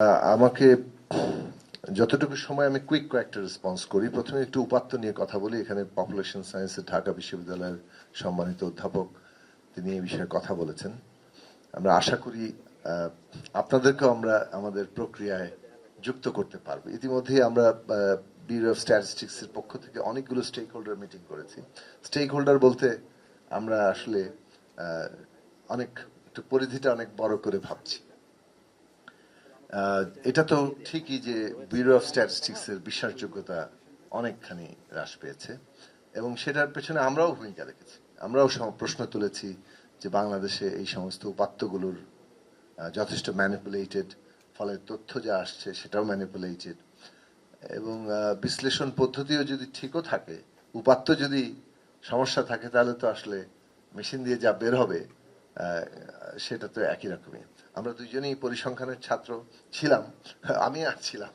আমাকে যতটুকু সময় আমি কুইক কয়েকটা রেসপন্স করি। প্রথমে একটু উপাত্ত নিয়ে কথা বলি। এখানে পপুলেশন সায়েন্সের ঢাকা বিশ্ববিদ্যালয়ের সম্মানিত অধ্যাপক তিনি এই বিষয়ে কথা বলেছেন। আমরা আশা করি আপনাদেরকেও আমরা আমাদের প্রক্রিয়ায় যুক্ত করতে পারবো। ইতিমধ্যেই আমরা ব্যুরো অফ স্ট্যাটিস্টিক্স এর পক্ষ থেকে অনেকগুলো স্টেক হোল্ডার মিটিং করেছি। স্টেক হোল্ডার বলতে আমরা আসলে অনেক একটু পরিধিটা অনেক বড় করে ভাবছি। এটা তো ঠিকই যে ব্যুরো অফ স্ট্যাটিস্টিক্স এর বিশ্বাসযোগ্যতা অনেকখানি হ্রাস পেয়েছে এবং সেটার পেছনে আমরাও ভূমিকা রেখেছি। আমরাও প্রশ্ন তুলেছি যে বাংলাদেশে এই সমস্ত উপাত্তগুলোর যথেষ্ট ম্যানিপুলেটেড, ফলে তথ্য যা আসছে সেটাও ম্যানিপুলেটেড এবং বিশ্লেষণ পদ্ধতিও যদি ঠিকও থাকে, উপাত্ত যদি সমস্যা থাকে তাহলে তো আসলে মেশিন দিয়ে যা বের হবে সেটা তো একই রকমই। আমরা দুইজনেই পরিসংখ্যানের ছাত্র ছিলাম, আমি আর ছিলাম,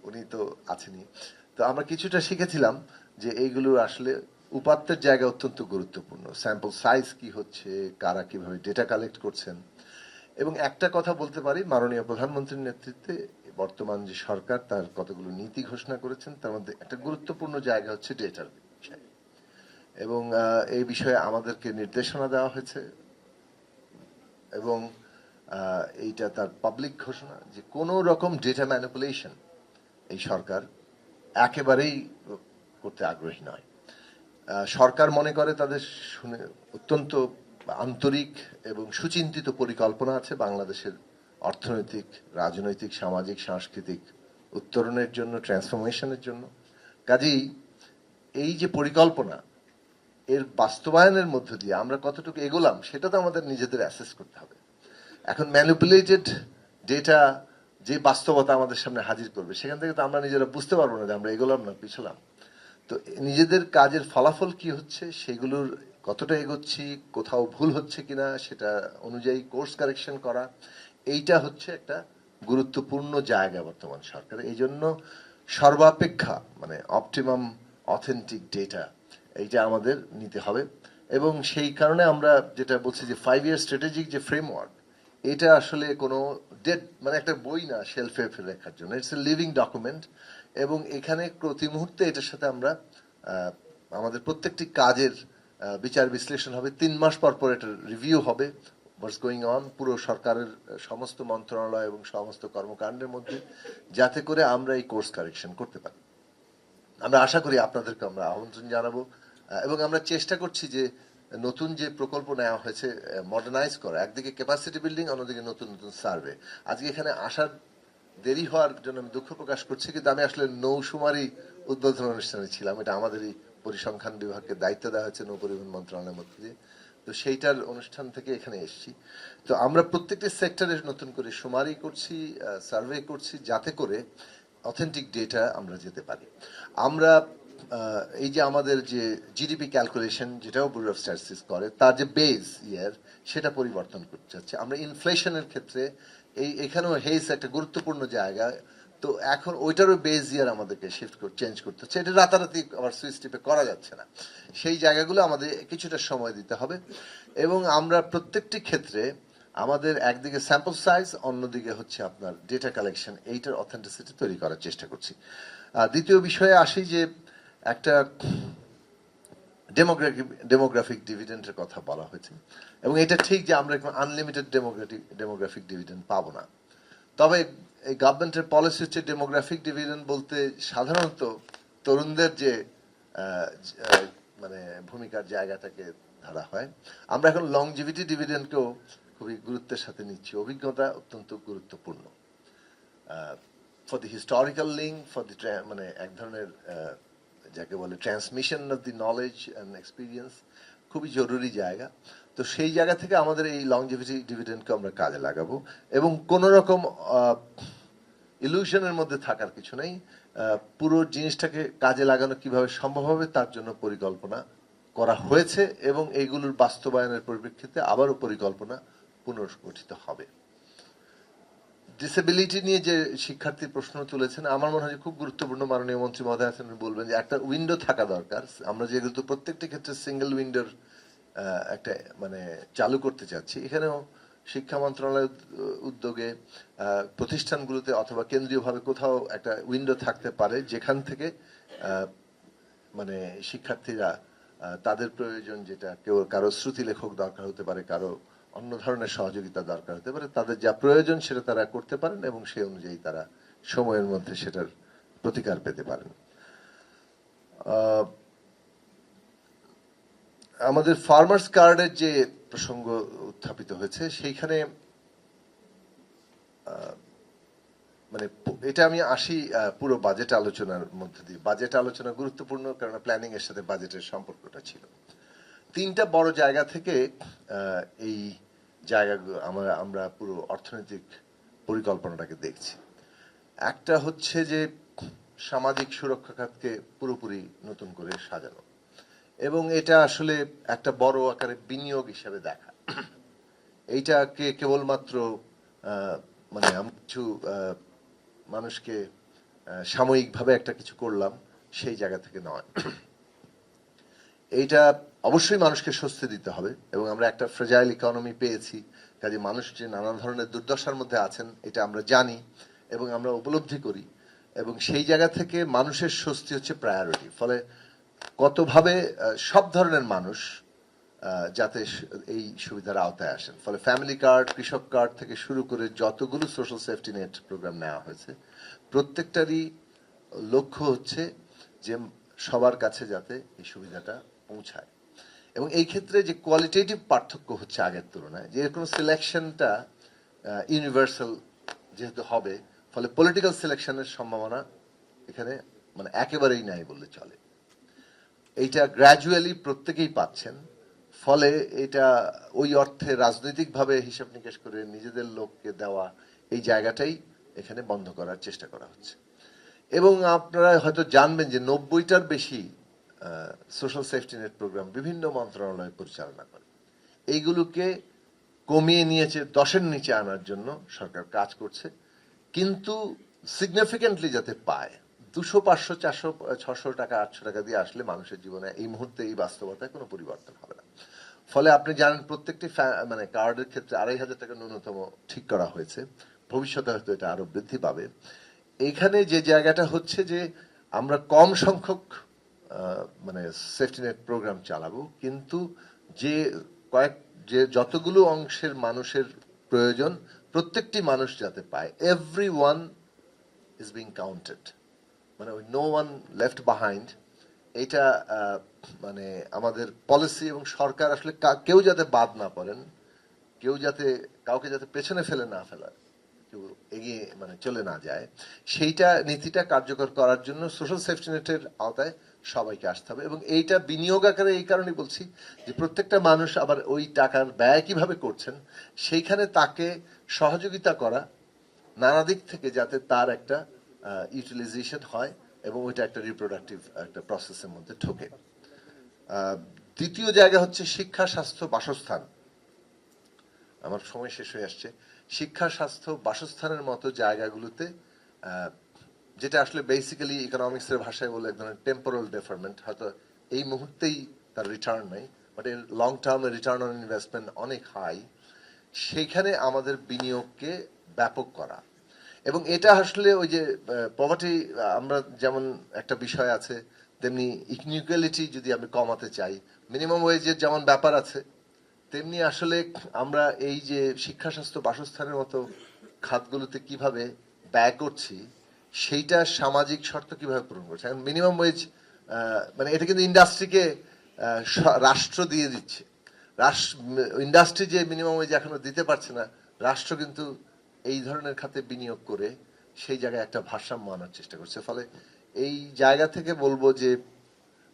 উনি তো আছেনই। তো আমরা কিছুটা শিখেছিলাম যে এইগুলো আসলে উপাত্তের জায়গা অত্যন্ত গুরুত্বপূর্ণ। স্যাম্পল সাইজ কি হচ্ছে, কারা কিভাবে ডেটা কালেক্ট করছেন। এবং একটা কথা বলতে পারি, মাননীয় প্রধানমন্ত্রীর নেতৃত্বে বর্তমান যে সরকার তার কতগুলো নীতি ঘোষণা করেছেন, তার মধ্যে একটা গুরুত্বপূর্ণ জায়গা হচ্ছে ডেটার বিষয়। এবং এই বিষয়ে আমাদেরকে নির্দেশনা দেওয়া হয়েছে এবং এইটা তার পাবলিক ঘোষণা যে কোনো রকম ডেটা ম্যানিপুলেশন এই সরকার একেবারেই করতে আগ্রহী নয়। সরকার মনে করে তাদের শুনে অত্যন্ত আন্তরিক এবং সুচিন্তিত পরিকল্পনা আছে বাংলাদেশের অর্থনৈতিক, রাজনৈতিক, সামাজিক, সাংস্কৃতিক উত্তরণের জন্য, ট্রান্সফরমেশনের জন্য। কাজেই এই যে পরিকল্পনা, এর বাস্তবায়নের মধ্য দিয়ে আমরা কতটুকু এগোলাম সেটা তো আমাদের নিজেদের অ্যাসেস করতে হবে। এখন ম্যানিপুলেটেড ডেটা যে বাস্তবতা আমাদের সামনে হাজির করবে, সেখান থেকে তো আমরা নিজেরা বুঝতে পারবো না যে আমরা এগোলাম না পিছলাম। তো নিজেদের কাজের ফলাফল কি হচ্ছে, সেগুলোর কতটা এগোচ্ছি, কোথাও ভুল হচ্ছে কিনা সেটা অনুযায়ী কোর্স কারেকশন করা, এইটা হচ্ছে একটা গুরুত্বপূর্ণ জায়গা বর্তমান সরকারের। এই জন্য সর্বাপেক্ষা মানে অপটিমাম অথেন্টিক ডেটা এইটা আমাদের নিতে হবে। এবং সেই কারণে আমরা যেটা বলছি যে 5 ইয়ার স্ট্র্যাটেজিক যে ফ্রেমওয়ার্ক, এটা আসলে কোনো ডেড মানে একটা বই না শেলফে ফেলে রাখার জন্য, ইটস এ লিভিং ডকুমেন্ট। এবং এখানে প্রতি মুহূর্তে এটার সাথে আমরা আমাদের প্রত্যেকটি কাজের বিচার বিশ্লেষণ হবে। 3 মাস পর পর এটা রিভিউ হবে, হোয়াটস গোয়িং অন পুরো সরকারের সমস্ত মন্ত্রণালয় এবং সমস্ত কর্মকাণ্ডের মধ্যে, যাতে করে আমরা এই কোর্স কারেকশন করতে পারি। আমরা আশা করি আপনাদেরকে আমরা আমন্ত্রণ জানাবো এবং আমরা চেষ্টা করছি যে নতুন যে প্রকল্প নেওয়া হয়েছে মডার্নাইজ করা, একদিকে ক্যাপাসিটি বিল্ডিং, অন্যদিকে নতুন নতুন সার্ভে। আজকে এখানে আসার দেরি হওয়ার জন্য আমি দুঃখ প্রকাশ করছি, কিন্তু আমি আসলে নৌশুমারি উদ্বোধন অনুষ্ঠানে ছিলাম। এটা আমাদেরই পরিসংখ্যান বিভাগকে দায়িত্ব দেওয়া হয়েছে নৌ পরিবহন মন্ত্রণালয়ের মধ্যে দিয়ে। তো সেইটার অনুষ্ঠান থেকে এখানে এসেছি। তো আমরা প্রত্যেকটি সেক্টরে নতুন করে শুমারি করছি, সার্ভে করছি, যাতে করে অথেন্টিক ডেটা আমরা যেতে পারি। আমরা এই যে আমাদের যে জিডিপি ক্যালকুলেশন, যেটাও ব্যুরো অফ স্ট্যাটিস্টিক্স করে, তার যে বেস ইয়ার সেটা পরিবর্তন করতে চাচ্ছে আমরা। ইনফ্লেশনের ক্ষেত্রে এখানেও হেজ একটা গুরুত্বপূর্ণ জায়গা। তো এখন ওইটারও বেস ইয়ার আমাদেরকে চেঞ্জ করতে হচ্ছে। এটা রাতারাতি আবার সুইচ টিপে করা যাচ্ছে না। সেই জায়গাগুলো আমাদের কিছুটা সময় দিতে হবে। এবং আমরা প্রত্যেকটি ক্ষেত্রে আমাদের একদিকে স্যাম্পল সাইজ, অন্যদিকে হচ্ছে আপনার ডেটা কালেকশন, এইটার অথেন্টিসিটি তৈরি করার চেষ্টা করছি। দ্বিতীয় বিষয়ে আসি যে একটা ডেমোগ্রাফিক ডিভিডেন্ডের কথা বলা হয়েছে এবং এটা ঠিক যে আমরা আনলিমিটেড ডেমোগ্রাফিক ডিভিডেন্ড পাবো না। তবে এই গভর্নমেন্টের পলিসি হচ্ছে ডেমোগ্রাফিক ডিভিডেন্ড বলতে সাধারণত তরুণদের যে মানে ভূমিকার জায়গাটাকে ধরা হয়। আমরা এখন লংজিভিটি ডিভিডেন্ডকেও খুবই গুরুত্বের সাথে নিচ্ছি। অভিজ্ঞতা অত্যন্ত গুরুত্বপূর্ণ for the historical link, for the মানে এক ধরনের যাকে বলে transmission of the knowledge and experience, খুবই জরুরি জায়গা। তো সেই জায়গা থেকে আমাদের এই লংজিভিটি ডিভিডেন্ডকে আমরা কাজে লাগাবো এবং কোনো রকম ইলিউশনের মধ্যে থাকার কিছু নেই। পুরো জিনিসটাকে কাজে লাগানো কিভাবে সম্ভব হবে তার জন্য পরিকল্পনা করা হয়েছে এবং এইগুলোর বাস্তবায়নের পরিপ্রেক্ষিতে আবারও পরিকল্পনা পুনর্গঠিত হবে। ডিসেবিলিটি নিয়ে যে শিক্ষার্থীর প্রশ্ন তুলেছেন, আমার মনে হয় খুব গুরুত্বপূর্ণ। মাননীয় মন্ত্রী মহোদয় আছেন, বলবেন যে একটা উইন্ডো থাকা দরকার। আমরা যেহেতু প্রত্যেকটি ক্ষেত্রে সিঙ্গেল উইন্ডোর একটা মানে চালু করতে চাচ্ছি, এখানেও শিক্ষা মন্ত্রণালয়ের উদ্যোগে প্রতিষ্ঠানগুলোতে অথবা কেন্দ্রীয়ভাবে কোথাও একটা উইন্ডো থাকতে পারে যেখান থেকে মানে শিক্ষার্থীরা তাদের প্রয়োজন, যেটা কেউ কারো শ্রুতি লেখক দরকার হতে পারে, কারো অন্য ধরনের সহযোগিতা দরকার হতে পারে, তাদের যা প্রয়োজন সেটা তারা করতে পারেন এবং সেই অনুযায়ী তারা সময়ের মধ্যে সেটার প্রতিকার পেতে পারেন। আমাদের ফার্মার্স কার্ডের যে প্রসঙ্গ উত্থাপিত হয়েছে সেইখানে মানে এটা আমি আসি পুরো বাজেট আলোচনার মধ্যে দিয়ে। বাজেট আলোচনা গুরুত্বপূর্ণ কারণ প্ল্যানিং এর সাথে বাজেটের সম্পর্কটা ছিল। তিনটা বড় জায়গা থেকে এই জায়গাগুলো আমরা পুরো অর্থনৈতিক পরিকল্পনাটাকে দেখছি। একটা হচ্ছে যে সামাজিক সুরক্ষা খাতকে পুরোপুরি নতুন করে সাজানো, এবং এটা আসলে একটা বড় আকারে বিনিয়োগ হিসেবে দেখা। এইটাকে কেবলমাত্র মানে কিছু মানুষকে সাময়িকভাবে একটা কিছু করলাম সেই জায়গা থেকে নয়। এইটা অবশ্যই মানুষকে স্বস্তি দিতে হবে, এবং আমরা একটা ফ্রেজাইল ইকোনমি পেয়েছি, কাজে মানুষ যে নানা ধরনের দুর্দশার মধ্যে আছেন এটা আমরা জানি এবং আমরা উপলব্ধি করি, এবং সেই জায়গা থেকে মানুষের স্বস্তি হচ্ছে প্রায়োরিটি। ফলে কতভাবে সব ধরনের মানুষ যাতে এই সুবিধার আওতায় আসেন। ফলে ফ্যামিলি কার্ড, কৃষক কার্ড থেকে শুরু করে যতগুলো সোশ্যাল সেফটি নেট প্রোগ্রাম নেওয়া হয়েছে প্রত্যেকটারই লক্ষ্য হচ্ছে যে সবার কাছে যাতে এই সুবিধাটা পৌঁছায়। এবং এই ক্ষেত্রে যে কোয়ালিটেটিভ পার্থক্য হচ্ছে আগের তুলনায়, যে কোনো সিলেকশনটা ইউনিভার্সাল যেহেতু হবে, ফলে পলিটিক্যাল সিলেকশনের সম্ভাবনা এখানে মানে একেবারেই নাই বললে চলে। এইটা গ্র্যাজুয়ালি প্রত্যেকেই পাচ্ছেন, ফলে এটা ওই অর্থে রাজনৈতিকভাবে হিসাব নিকেশ করে নিজেদের লোককে দেওয়া এই জায়গাটাই এখানে বন্ধ করার চেষ্টা করা হচ্ছে। এবং আপনারা হয়তো জানবেন যে 90টার বেশি সোশ্যাল সেফটি নেট প্রোগ্রাম বিভিন্ন মন্ত্রণালয় পরিচালনা করে। এইগুলোকে কমিয়ে নিয়েছে 10-এর নিচে আনার জন্য সরকার কাজ করছে, কিন্তু সিগনিফিকেন্টলি যাতে পায়। 200, 500, 400, 600 টাকা, 800 টাকা দিয়ে আসলে মানুষের জীবনে এই মুহূর্তে এই বাস্তবতায় কোনো পরিবর্তন হবে না। ফলে আপনি জানেন প্রত্যেকটি মানে কার্ডের ক্ষেত্রে 2500 টাকা ন্যূনতম ঠিক করা হয়েছে। ভবিষ্যতে হয়তো এটা আরো বৃদ্ধি পাবে। এইখানে যে জায়গাটা হচ্ছে যে আমরা কম সংখ্যক মানে সেফটি নেট প্রোগ্রাম চালাবো, কিন্তু যে যতগুলো অংশের মানুষের প্রয়োজন প্রত্যেকটি মানুষ যাতে পায়, এভরিওয়ান ইজ বিং কাউন্টেড, মানে ওই নো ওয়ান লেফট বিহাইন্ড। এটা মানে আমাদের পলিসি, এবং সরকার আসলে কেউ যাতে বাদ না পড়েন, কেউ যাতে কাউকে যাতে পেছনে ফেলে না ফেলার, কেউ এগিয়ে মানে চলে না যায়, সেইটা নীতিটা কার্যকর করার জন্য সোশ্যাল সেফটি নেটের আওতায় সবাইকে আসতে হবে। এবং এইটা বিনিয়োগ আকারে এই কারণে বলছি যে প্রত্যেকটা মানুষ আবার ওই টাকার ব্যয় কিভাবে করছেন সেইখানে তাকে সহযোগিতা করা নানা দিক থেকে, যাতে তার একটা ইউটিলাইজেশন হয় এবং ওইটা একটা রিপ্রোডাক্টিভ একটা প্রসেসের মধ্যে ঢোকে। দ্বিতীয় জায়গা হচ্ছে শিক্ষা, স্বাস্থ্য, বাসস্থান। আমার সময় শেষ হয়ে আসছে। শিক্ষা, স্বাস্থ্য, বাসস্থানের মতো জায়গাগুলোতে যেটা আসলে বেসিক্যালি ইকোনমিক্সের ভাষায় বলে এক ধরনের টেম্পোরাল ডেফারমেন্ট, হয়তো এই মুহূর্তেই তার রিটার্ন নাই, বাট এর লং টার্মে রিটার্ন অন ইনভেস্টমেন্ট অনেক হাই। সেইখানে আমাদের বিনিয়োগকে ব্যাপক করা, এবং এটা আসলে ওই যে পভার্টি আমরা যেমন একটা বিষয় আছে, তেমনি ইনইকুয়ালিটি যদি আমি কমাতে চাই, মিনিমাম ওয়েজের যেমন ব্যাপার আছে, তেমনি আসলে আমরা এই যে শিক্ষা, স্বাস্থ্য, বাসস্থানের মতো খাতগুলোতে কিভাবে ব্যয় করছি সেইটা সামাজিক শর্ত কিভাবে পূরণ করছে। এখন মিনিমাম ওয়েজ মানে এটা কিন্তু ইন্ডাস্ট্রিকে রাষ্ট্র দিয়ে দিচ্ছে। ইন্ডাস্ট্রি যে মিনিমাম ওয়েজ এখনো দিতে পারছে না, রাষ্ট্র কিন্তু এই ধরনের খাতে বিনিয়োগ করে সেই জায়গায় একটা ভারসাম্য আনার চেষ্টা করছে। ফলে এই জায়গা থেকে বলবো যে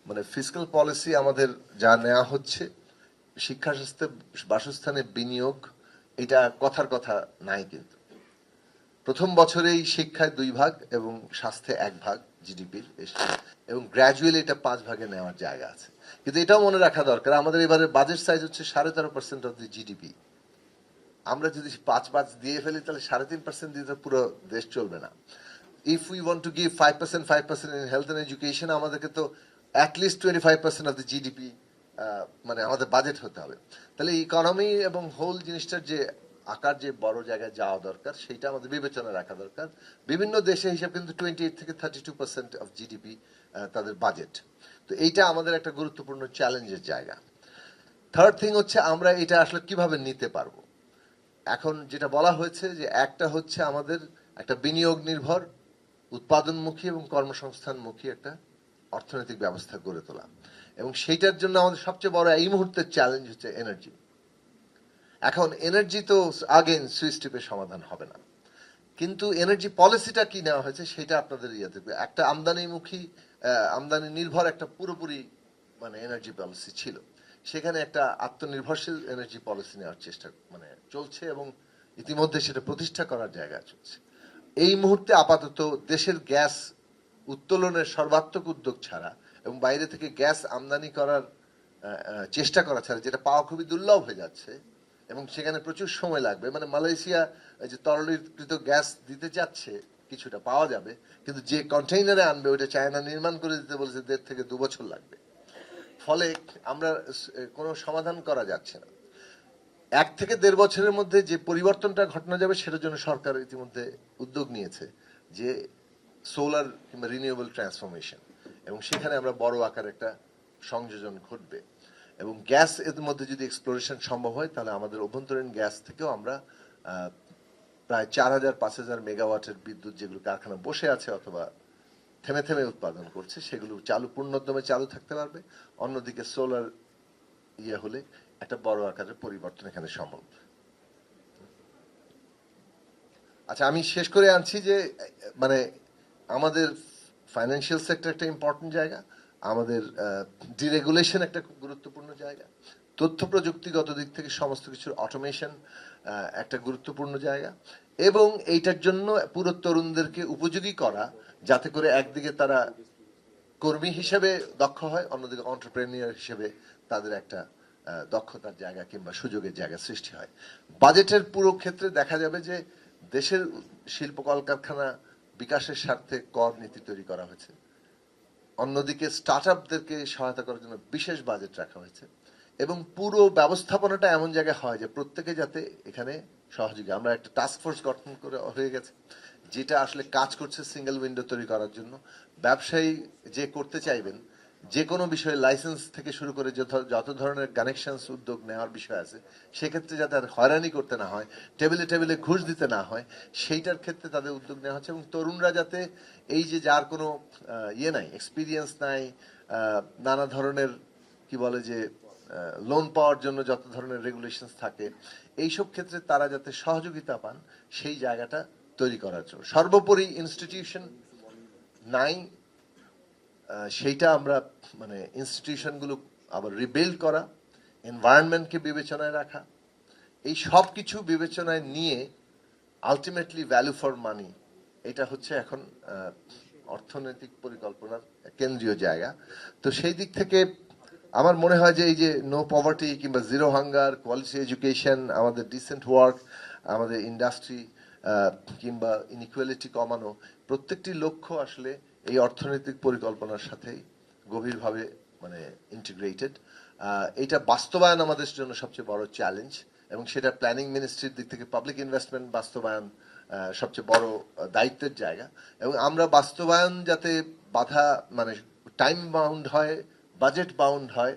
মানে ফিসক্যাল পলিসি আমাদের যা নেওয়া হচ্ছে, শিক্ষা, স্বাস্থ্য, বাসস্থানে বিনিয়োগ, এটা কথার কথা নাই, কিন্তু প্রথম বছরেই শিক্ষায় 2 ভাগ এবং স্বাস্থ্যে 1 ভাগ জিডিপির, এবং গ্র্যাজুয়ালি এটা 5 ভাগে নেওয়ার জায়গা আছে। কিন্তু এটাও মনে রাখা দরকার, আমাদের এবারে বাজেট সাইজ হচ্ছে 13.5% অফ দি জিডিপি। আমরা যদি 5 দিয়ে ফেলি তাহলে 3.5% দিয়ে তো পুরো দেশ চলবে না। If we want to give 5% in health and education, আমাদেরকে তো অ্যাটলিস্ট 25% অফ দি জিডিপি মানে আমাদের বাজেট হতে হবে। তাহলে ইকোনমি এবং হোল জিনিসটার যে আকার যে বড় জায়গায় যাওয়া দরকার সেটা আমাদের বিবেচনা রাখা দরকার। বিভিন্ন দেশে হিসাব কিন্তু 28 থেকে 32% অফ জিডিপি তাদের বাজেট। তো এইটা আমাদের একটা গুরুত্বপূর্ণ চ্যালেঞ্জের জায়গা। থার্ড থিং হচ্ছে আমরা এটা আসলে কিভাবে নিতে পারবো। এখন যেটা বলা হয়েছে যে একটা হচ্ছে আমাদের একটা বিনিয়োগ নির্ভর, উৎপাদনমুখী এবং কর্মসংস্থানমুখী একটা অর্থনৈতিক ব্যবস্থা গড়ে তোলা, এবং সেইটার জন্য আমাদের সবচেয়ে বড় এই মুহূর্তের চ্যালেঞ্জ হচ্ছে এনার্জি। এখন এনার্জি তো আগেন সুইচ টিপে সমাধান হবে না, কিন্তু এনার্জি পলিসিটা কি নেওয়া হয়েছে সেটা আপনাদের ইয়ে দেখবে। একটা আমদানিমুখী আমদানি নির্ভর একটা পুরোপুরি মানে এনার্জি পলিসি ছিল, সেখানে একটা আত্মনির্ভরশীল এনার্জি পলিসি নেওয়ার চেষ্টা মানে চলছে এবং ইতিমধ্যে সেটা প্রতিষ্ঠা করার জায়গা চলছে। এই মুহূর্তে আপাতত দেশের গ্যাস উত্তোলনের সর্বাত্মক উদ্যোগ ছাড়া এবং বাইরে থেকে গ্যাস আমদানি করার চেষ্টা করা ছাড়া, যেটা পাওয়া খুবই দুর্লভ হয়ে যাচ্ছে এবং সেখানে প্রচুর সময় লাগবে। মানে মালয়েশিয়া যে তরলীকৃত গ্যাস দিতে চাচ্ছে কিছুটা পাওয়া যাবে, কিন্তু যে কন্টেইনারে আনবে ওটা চায়না নির্মাণ করে দিতে বলেছে 1.5 থেকে 2 বছর লাগবে। ফলে আমরা কোনো সমাধান করা যাচ্ছে না। 1 থেকে 1.5 বছরের মধ্যে যে পরিবর্তনটা ঘটনা যাবে সেটার জন্য সরকার ইতিমধ্যে উদ্যোগ নিয়েছে, যে সোলার কিংবা রিনিউয়েবল ট্রান্সফরমেশন, এবং সেখানে আমরা বড় আকার একটা সংযোজন ঘটবে। এবং গ্যাস এর মধ্যে যদি এক্সপ্লোরেশন সম্ভব হয় তাহলে আমাদের অভ্যন্তরীণ গ্যাস থেকেও আমরা প্রায় 4000-5000 মেগাওয়াটের বিদ্যুৎ যেগুলো কারখানা বসে আছে অথবা থেমে থেমে উৎপাদন করছে সেগুলো পূর্ণোদ্যমে চালু থাকতে পারবে। অন্যদিকে সোলার ইয়ে হলে একটা বড় আকারের পরিবর্তন এখানে সম্ভব। আচ্ছা, আমি শেষ করে আনছি যে মানে আমাদের ফাইন্যান্সিয়াল সেক্টর একটা ইম্পর্টেন্ট জায়গা, আমাদের ডিরেগুলেশন একটা খুব গুরুত্বপূর্ণ জায়গা, তথ্য প্রযুক্তিগত দিক থেকে সমস্ত কিছুর অটোমেশন একটা গুরুত্বপূর্ণ জায়গা, এবং এইটার জন্য পুরো তরুণদেরকে উপযোগী করা যাতে করে একদিকে তারা কর্মী হিসেবে দক্ষ হয়, অন্যদিকে এন্টারপ্রেনিয়র হিসেবে তাদের একটা দক্ষতার জায়গা কিংবা সুযোগের জায়গা সৃষ্টি হয়। বাজেটের পুরো ক্ষেত্রে দেখা যাবে যে দেশের শিল্প কলকারখানা বিকাশের স্বার্থে কর নীতি তৈরি করা হয়েছে, অন্যদিকে স্টার্ট আপদেরকে সহায়তা করার জন্য বিশেষ বাজেট রাখা হয়েছে, এবং পুরো ব্যবস্থাপনাটা এমন জায়গায় হয় যে প্রত্যেকে যাতে এখানে সহযোগী। আমরা একটা টাস্ক ফোর্স গঠন করে হয়ে গেছে যেটা আসলে কাজ করছে সিঙ্গেল উইন্ডো তৈরি করার জন্য। ব্যবসায়ী যে করতে চাইবেন যে কোনো বিষয়ে লাইসেন্স থেকে শুরু করে যত ধরনের কানেকশনস উদ্যোগ নেওয়ার বিষয় আছে সেক্ষেত্রে যাতে আর হয়রানি করতে না হয়, টেবিলে টেবিলে ঘুষ দিতে না হয়, সেইটার ক্ষেত্রে তাদের উদ্যোগ নেওয়া হচ্ছে। এবং তরুণরা যাতে এই যে যার কোনো ইয়ে নাই, এক্সপিরিয়েন্স নাই, নানা ধরনের কি বলে যে লোন পাওয়ার জন্য যত ধরনের রেগুলেশনস থাকে, এইসব ক্ষেত্রে তারা যাতে সহযোগিতা পান সেই জায়গাটা তৈরি করার জন্য। সর্বোপরি ইনস্টিটিউশন নাই, সেইটা আমরা মানে ইনস্টিটিউশনগুলো আবার রিবিল্ড করা, এনভায়রনমেন্টকে বিবেচনায় রাখা, এই সব কিছু বিবেচনায় নিয়ে আলটিমেটলি ভ্যালু ফর মানি, এটা হচ্ছে এখন অর্থনৈতিক পরিকল্পনার কেন্দ্রীয় জায়গা। তো সেই দিক থেকে আমার মনে হয় যে এই যে নো পভার্টি কিংবা জিরো হাঙ্গার, কোয়ালিটি এডুকেশন, আমাদের ডিসেন্ট ওয়ার্ক, আমাদের ইন্ডাস্ট্রি কিংবা ইনইকুয়ালিটি কমানো, প্রত্যেকটি লক্ষ্য আসলে এই অর্থনৈতিক পরিকল্পনার সাথেই গভীরভাবে মানে ইন্টিগ্রেটেড। এটা বাস্তবায়ন আমাদের জন্য সবচেয়ে বড় চ্যালেঞ্জ, এবং সেটা প্ল্যানিং মিনিস্ট্রির দিক থেকে পাবলিক ইনভেস্টমেন্ট বাস্তবায়ন সবচেয়ে বড় দায়িত্বের জায়গা। এবং আমরা বাস্তবায়ন যাতে বাধা মানে টাইম বাউন্ড হয়, বাজেট বাউন্ড হয়,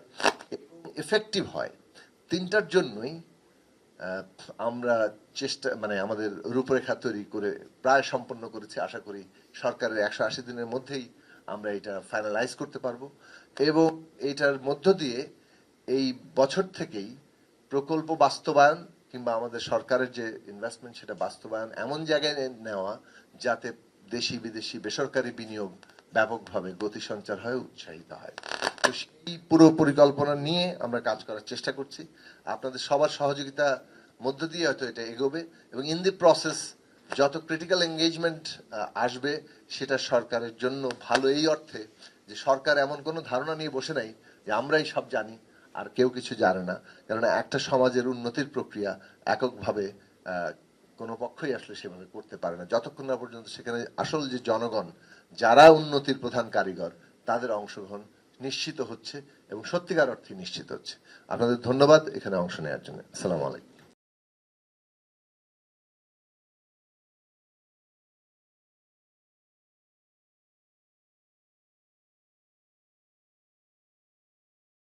এফেক্টিভ হয়, তিনটার জন্যই আমরা চেষ্টা মানে আমাদের রূপরেখা তৈরি করে প্রায় সম্পন্ন করেছি। আশা করি সরকারের 180 দিনের মধ্যেই আমরা এটা ফাইনালাইজ করতে পারবো, এবং এইটার মধ্য দিয়ে এই বছর থেকেই প্রকল্প বাস্তবায়ন কিংবা আমাদের সরকারের যে ইনভেস্টমেন্ট সেটা বাস্তবায়ন এমন জায়গায় নেওয়া যাতে দেশি বিদেশি বেসরকারি বিনিয়োগ ব্যাপকভাবে গতি সঞ্চার হয়, উৎসাহিত হয়। তো সেই পুরো পরিকল্পনা নিয়ে আমরা কাজ করার চেষ্টা করছি। আপনাদের সবার সহযোগিতা মধ্য দিয়ে হয়তো এটা এগোবে, এবং ইন দি প্রসেস যত ক্রিটিক্যাল এঙ্গেজমেন্ট আসবে সেটা সরকারের জন্য ভালো, এই অর্থে যে সরকার এমন কোনো ধারণা নিয়ে বসে নাই যে আমরাই সব জানি আর কেউ কিছু জানে না। কারণ একটা সমাজের উন্নতির প্রক্রিয়া এককভাবে কোনো পক্ষই আসলে সেভাবে করতে পারে না যতক্ষণ না পর্যন্ত সেখানে আসল যে জনগণ যারা উন্নতির প্রধান কারিগর তাদের অংশগ্রহণ নিশ্চিত হচ্ছে এবং সত্যিকার অর্থে নিশ্চিত হচ্ছে। আপনাদের ধন্যবাদ এখানে অংশ নেওয়ার জন্য। আসসালামু আলাইকুম।